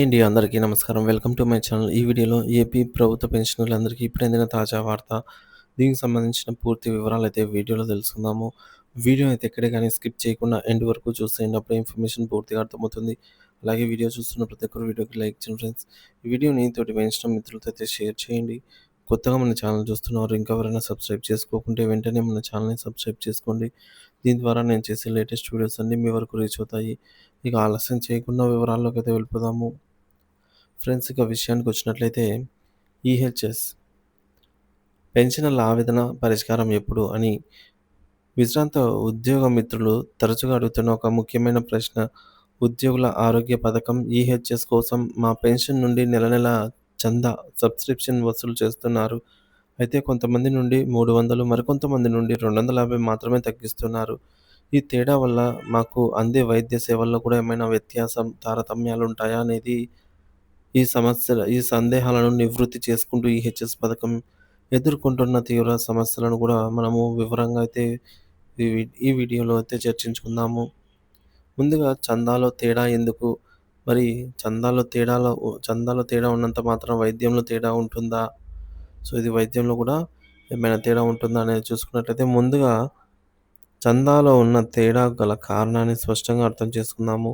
అండి అందరికీ నమస్కారం. Welcome to my channel. ఈ వీడియోలో ఏపీ ప్రభుత్వ పెన్షనర్లందరికీ ఇప్పుడే అందిన తాజా వార్త. దీనికి సంబంధించిన పూర్తి వివరాలైతే వీడియోలో తెలుసుకుందాము. వీడియో అయితే ఎక్కడే గానీ స్కిప్ చేయకుండా ఎండ్ వరకు చూసేయండి. అప్పుడే ఇన్ఫర్మేషన్ పూర్తిగా అర్థమవుతుంది. అలాగే వీడియో చూస్తున్న ప్రతి ఒక్కరు వీడియోకి లైక్ చేయండి ఫ్రెండ్స్. ఈ వీడియోని తోటి పెన్షనర్ మిత్రులతో అయితే షేర్ చేయండి. కొత్తగా మన ఛానల్ చూస్తున్నవారు ఇంకా ఎవరైనా సబ్స్క్రైబ్ చేసుకోకుంటే వెంటనే మన ఛానల్‌ని సబ్స్క్రైబ్ చేసుకోండి. దీని ద్వారా నేను చేసే లేటెస్ట్ వీడియోస్ అన్నీ మీ వరకు రీచ్ అవుతాయి. ఇక ఆలస్యం చేయకుండా వివరాల్లోకైతే వెళ్ళిపోదాము. ఫ్రెండ్స్ ఇక విషయానికొచ్చినట్లయితే ఈహెచ్ఎస్ పెన్షనర్ల ఆవేదన పరిష్కారం ఎప్పుడు అని విశ్రాంత ఉద్యోగ మిత్రులు తరచుగా అడుగుతున్న ఒక ముఖ్యమైన ప్రశ్న. ఉద్యోగుల ఆరోగ్య పథకం ఈహెచ్ఎస్ కోసం మా పెన్షన్ నుండి నెల నెల చందా సబ్స్క్రిప్షన్ వసూలు చేస్తున్నారు. అయితే కొంతమంది నుండి 300 మరికొంతమంది నుండి 250 మాత్రమే తగ్గిస్తున్నారు. ఈ తేడా వల్ల మాకు అందే వైద్య సేవల్లో కూడా ఏమైనా వ్యత్యాసం, తారతమ్యాలుంటాయా అనేది ఈ సందేహాలను నివృత్తి చేసుకుంటూ ఈహెచ్ఎస్ పథకం ఎదుర్కొంటున్న తీవ్ర సమస్యలను కూడా మనము వివరంగా అయితే ఈ వీడియోలో అయితే చర్చించుకుందాము. ముందుగా చందాలో తేడా ఎందుకు? మరి చందాలో తేడా ఉన్నంత మాత్రం వైద్యంలో తేడా ఉంటుందా? సో, ఇది వైద్యంలో కూడా ఏమైనా తేడా ఉంటుందా అనేది చూసుకున్నట్లయితే ముందుగా చందాలో ఉన్న తేడా గల కారణాన్ని స్పష్టంగా అర్థం చేసుకుందాము.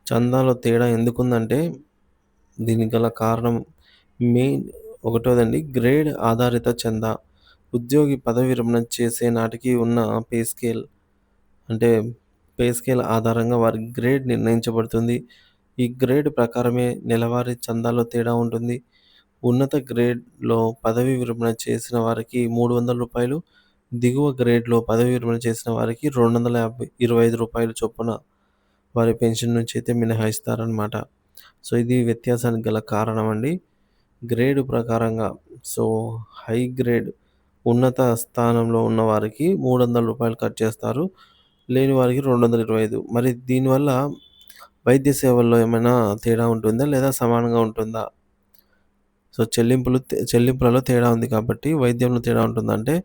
చందాలో తేడా ఎందుకుందంటే దీనికి గల కారణం మెయిన్ ఒకటోదండి గ్రేడ్ ఆధారిత చందా. ఉద్యోగి పదవి విరమణ చేసే నాటికి ఉన్న పే స్కేల్ అంటే పే స్కేల్ ఆధారంగా వారి గ్రేడ్ నిర్ణయించబడుతుంది. ఈ గ్రేడ్ ప్రకారమే నెలవారీ చందాలో తేడా ఉంటుంది. ఉన్నత గ్రేడ్‌లో పదవీ విరమణ చేసిన వారికి రూ. 300, దిగువ గ్రేడ్‌లో పదవీ విరమణ చేసిన వారికి రూ. 225 చొప్పున వారి పెన్షన్ నుంచి అయితే మినహాయిస్తారనమాట. సో, ఇది వ్యత్యాసానికి గల కారణం అండి. గ్రేడ్ ప్రకారంగా సో, హై గ్రేడ్ ఉన్నత స్థానంలో ఉన్న వారికి రూ. 300 కట్ చేస్తారు. లేని వారికి 225. మరి దీనివల్ల వైద్య సేవల్లో ఏమైనా తేడా ఉంటుందా? లేదా సమానంగా ఉంటుందా? సో, చెల్లింపులలో తేడా ఉంది కాబట్టి వైద్యంలో తేడా ఉంటుందంటే,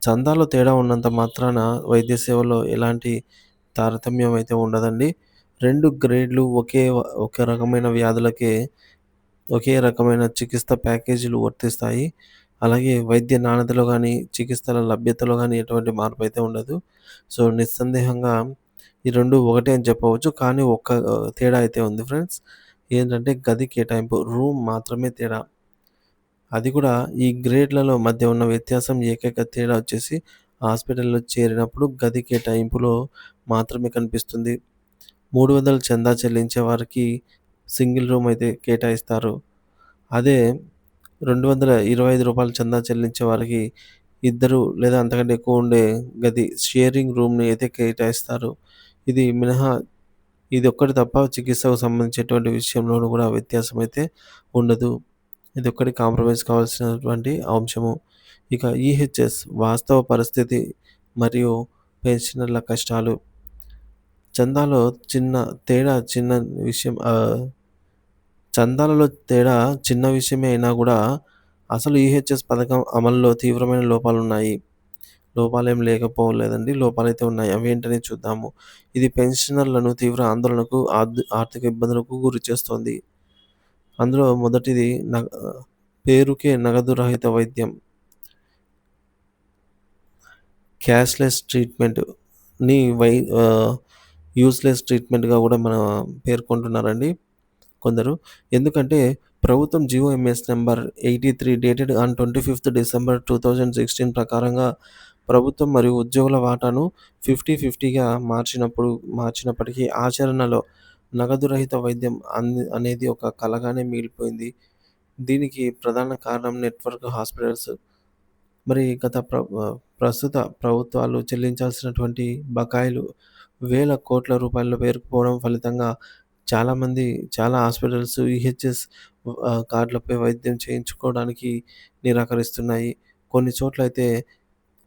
చందాలో తేడా ఉన్నంత మాత్రాన వైద్య సేవలో ఎలాంటి తారతమ్యం అయితే ఉండదండి. 2 గ్రేడ్‌లు ఒకే రకమైన వ్యాధులకే ఒకే రకమైన చికిత్స ప్యాకేజీలు వర్తిస్తాయి. అలాగే వైద్య నాణ్యతలో గానీ, చికిత్సల లభ్యతలో గానీ ఎటువంటి మార్పయితే ఉండదు. సో, నిస్సందేహంగా ఈ 2 ఒకటే అని చెప్పవచ్చు. కానీ తేడా అయితే ఉంది ఫ్రెండ్స్. ఏంటంటే గది కేటాయింపు, రూమ్ మాత్రమే తేడా. అది కూడా ఈ గ్రేడ్‌లలో మధ్య ఉన్న వ్యత్యాసం ఏకైక తేడా వచ్చేసి హాస్పిటల్‌లో చేరినప్పుడు గది కేటాయింపులో మాత్రమే కనిపిస్తుంది. 300 చందా చెల్లించే వారికి సింగిల్ రూమ్ అయితే కేటాయిస్తారు. అదే రూ. 225 చందా చెల్లించే వారికి ఇద్దరు లేదా అంతకంటే ఎక్కువ ఉండే గది షేరింగ్ రూమ్‌ని అయితే కేటాయిస్తారు. ఇది మినహా ఇదొక్కటి తప్ప చికిత్సకు సంబంధించి ఎటువంటి విషయంలోనూ కూడా వ్యత్యాసం అయితే ఉండదు. ఇదొక్కటి కాంప్రమైజ్ కావాల్సినటువంటి అంశము. ఇక ఈహెచ్ఎస్ వాస్తవ పరిస్థితి మరియు పెన్షనర్ల కష్టాలు. చందాలో చిన్న చిన్న విషయం చందాలలో తేడా చిన్న విషయమే అయినా గూడా అసలు ఈహెచ్ఎస్ పథకం అమలులో తీవ్రమైన లోపాలున్నాయి. లోపాలేం లేకపోలేదండి. లోపాలైతే ఉన్నాయి. అవేంటనేది చూద్దాము. ఇది పెన్షనర్లను తీవ్ర ఆందోళనకు, ఆర్థిక ఇబ్బందులకు గురి చేస్తోంది. అందులో మొదటిది పేరుకే నగదు రహిత వైద్యం. క్యాష్‌లెస్ ట్రీట్‌మెంట్‌ని యూజ్‌లెస్ ట్రీట్‌మెంట్‌గా గూడా పేర్కొంటున్నారండి కొందరు. ఎందుకంటే ప్రభుత్వం జీవోఎంఎస్ నంబర్ 83 డేటెడ్ ఆన్ 25థ్ డిసెంబర్ 2016 ప్రకారంగా ప్రభుత్వం మరియు ఉద్యోగుల వాటాను 50-50గా మార్చినప్పటికీ ఆచరణలో నగదు రహిత వైద్యం అనేది ఒక కలగానే మిగిలిపోయింది. దీనికి ప్రధాన కారణం నెట్‌వర్క్ హాస్పిటల్స్. మరి ప్రస్తుత ప్రభుత్వాలు చెల్లించాల్సినటువంటి బకాయిలు వేల కోట్ల రూపాయల్లో పేరుకుపోవడం ఫలితంగా చాలా హాస్పిటల్స్ ఈహెచ్ఎస్ కార్డులపై వైద్యం చేయించుకోవడానికి నిరాకరిస్తున్నాయి. కొన్ని చోట్లయితే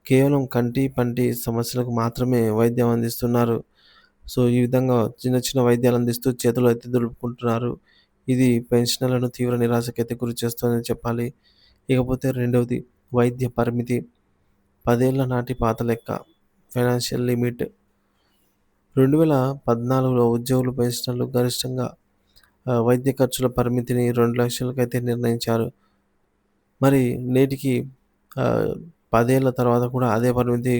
కేవలం కంటి, పంటి సమస్యలకు మాత్రమే వైద్యం అందిస్తున్నారు. సో, ఈ విధంగా చిన్న చిన్న వైద్యాలు అందిస్తూ చేతులు అయితే దులుపుకుంటున్నారు. ఇది పెన్షనర్లను తీవ్ర నిరాశకైతే గురి చేస్తోందని చెప్పాలి. ఇకపోతే రెండవది వైద్య పరిమితి. 10 ఏళ్ల నాటి పాత లెక్క. Financial limit. 2014లో ఉద్యోగులు, పెన్షనర్లు గరిష్టంగా వైద్య ఖర్చుల పరిమితిని 2,00,000కైతే నిర్ణయించారు. మరి నేటికి ఆహ్, 10 ఏళ్ల తర్వాత కూడా అదే పరిమితి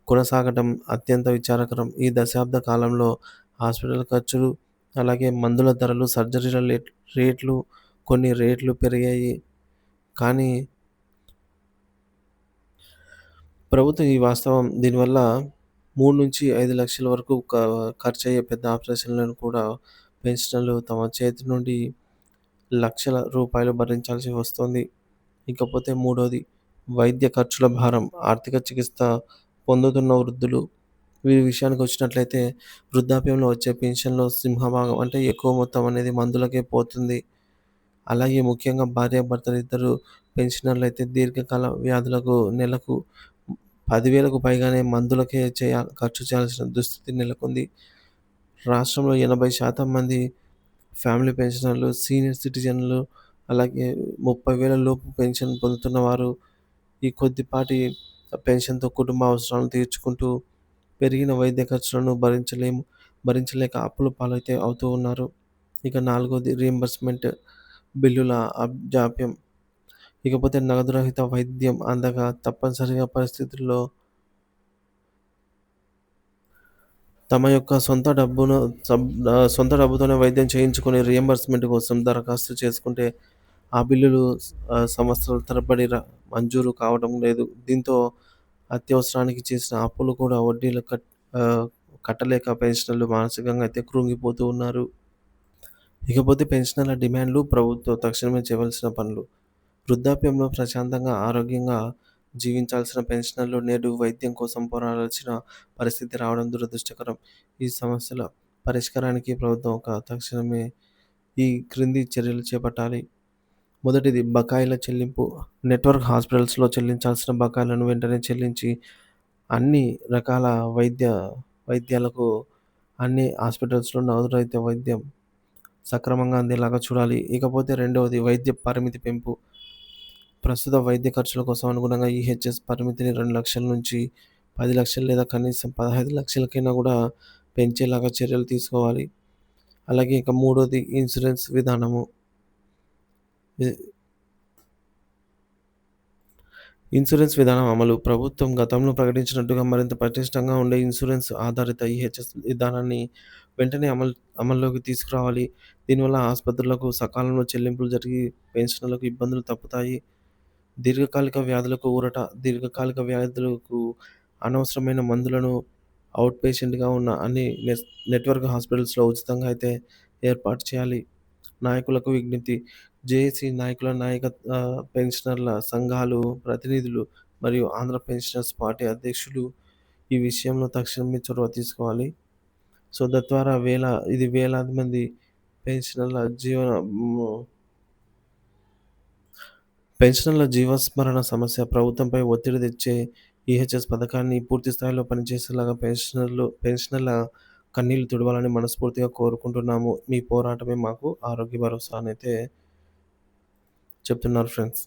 కొనసాగటం అత్యంత విచారకరం. ఈ దశాబ్ద కాలంలో హాస్పిటల్ ఖర్చులు, అలాగే మందుల ధరలు, సర్జరీల రేట్లు కొన్ని రేట్లు పెరిగాయి. కానీ ప్రభుత్వం ఈ వాస్తవం దీనివల్ల 3-5 లక్షల వరకు ఖర్చయ్యే పెద్ద ఆపరేషన్‌లను కూడా పెన్షనర్లు తమ చేతి నుండి లక్షల రూపాయలు భరించాల్సి వస్తోంది. ఇకపోతే మూడోది వైద్య ఖర్చుల భారం. ఆర్థిక చికిత్స పొందుతున్న వృద్ధులు వీరి విషయానికొచ్చినట్లయితే వృద్ధాప్యంలో వచ్చే పెన్షన్‌లో సింహభాగం అంటే ఎక్కువ మొత్తం అనేది మందులకే పోతుంది. అలాగే ముఖ్యంగా భార్యాభర్తలిద్దరూ పెన్షనర్లయితే దీర్ఘకాల వ్యాధులకు నెలకు 10,000కు పైగానే మందులకే ఖర్చు చేయాల్సిన దుస్థితి నెలకొంది. రాష్ట్రంలో 80% మంది ఫ్యామిలీ పెన్షనర్లు, సీనియర్ సిటిజన్లు, అలాగే 30,000 లోపు పెన్షన్ పొందుతున్న వారు ఈ కొద్దిపాటి పెన్షన్‌తో కుటుంబ అవసరాలను తీర్చుకుంటూ పెరిగిన వైద్య ఖర్చులను భరించలేక అప్పుల పాలైతే అవుతూ ఉన్నారు. ఇక నాలుగోది రీయింబర్స్‌మెంట్ బిల్లుల జాప్యం. ఇకపోతే నగదు రహిత వైద్యం అందక తప్పనిసరిగా పరిస్థితుల్లో తమ యొక్క సొంత డబ్బుతోనే వైద్యం చేయించుకొని రీయింబర్స్‌మెంట్ కోసం దరఖాస్తు చేసుకుంటే ఆ బిల్లులు సంవత్సరాల తరబడి మంజూరు కావడం లేదు. దీంతో అత్యవసరానికి చేసిన అప్పులు కూడా వడ్డీలు కట్టలేక పెన్షనర్లు మానసికంగా అయితే కృంగిపోతూ ఉన్నారు. ఇకపోతే పెన్షనర్ల డిమాండ్లు, ప్రభుత్వం తక్షణమే చేయవలసిన పనులు. వృద్ధాప్యంలో ప్రశాంతంగా, ఆరోగ్యంగా జీవించాల్సిన పెన్షనర్లు నేడు వైద్యం కోసం పోరాడాల్సిన పరిస్థితి రావడం దురదృష్టకరం. ఈ సమస్యల పరిష్కారానికి ప్రభుత్వం తక్షణమే ఈ క్రింది చర్యలు చేపట్టాలి. మొదటిది బకాయిల చెల్లింపు. నెట్వర్క్ హాస్పిటల్స్‌లో చెల్లించాల్సిన బకాయిలను వెంటనే చెల్లించి అన్ని రకాల వైద్యాలకు అన్ని హాస్పిటల్స్‌లో నగదు రహిత వైద్యం సక్రమంగా అందేలాగా చూడాలి. ఇకపోతే రెండవది వైద్య పరిమితి పెంపు. ప్రస్తుత వైద్య ఖర్చుల కోసం అనుగుణంగా ఈహెచ్ఎస్ పరిమితిని 2,00,000 నుంచి 10,00,000 లేదా కనీసం 15,00,000కైనా కూడా పెంచేలాగా చర్యలు తీసుకోవాలి. అలాగే ఇక మూడోది ఇన్సూరెన్స్ విధానము. ఇ ఇన్సూరెన్స్ విధానం అమలు. ప్రభుత్వం గతంలో ప్రకటించినట్టుగా మరింత పటిష్టంగా ఉండే ఇన్సూరెన్స్ ఆధారిత ఈహెచ్ఎస్ విధానాన్ని వెంటనే అమల్లోకి తీసుకురావాలి. దీనివల్ల ఆసుపత్రులకు సకాలంలో చెల్లింపులు జరిగి పెన్షనర్లకు ఇబ్బందులు తప్పుతాయి. దీర్ఘకాలిక వ్యాధులకు అనవసరమైన మందులను ఔట్ పేషెంట్‌గా ఉన్న అన్ని నెట్వర్క్ హాస్పిటల్స్‌లో ఉచితంగా అయితే ఏర్పాటు చేయాలి. నాయకులకు విజ్ఞప్తి. జేఏసీ నాయకుల పెన్షనర్ల సంఘాలు ప్రతినిధులు మరియు ఆంధ్ర పెన్షనర్స్ పార్టీ అధ్యక్షులు ఈ విషయంలో తక్షణమే చొరవ తీసుకోవాలి. సో, తద్వారా ఇది వేలాది మంది పెన్షనర్ల జీవన హ్మ్. పెన్షనర్ల జీవస్మరణ సమస్య. ప్రభుత్వంపై ఒత్తిడి తెచ్చే ఈహెచ్ఎస్ పథకాన్ని పూర్తి స్థాయిలో పనిచేసేలాగా పెన్షనర్ల కన్నీళ్లు తుడవాలని మనస్ఫూర్తిగా కోరుకుంటున్నాము. మీ పోరాటమే మాకు ఆరోగ్య భరోసా అనైతే చెప్తున్నారు ఫ్రెండ్స్.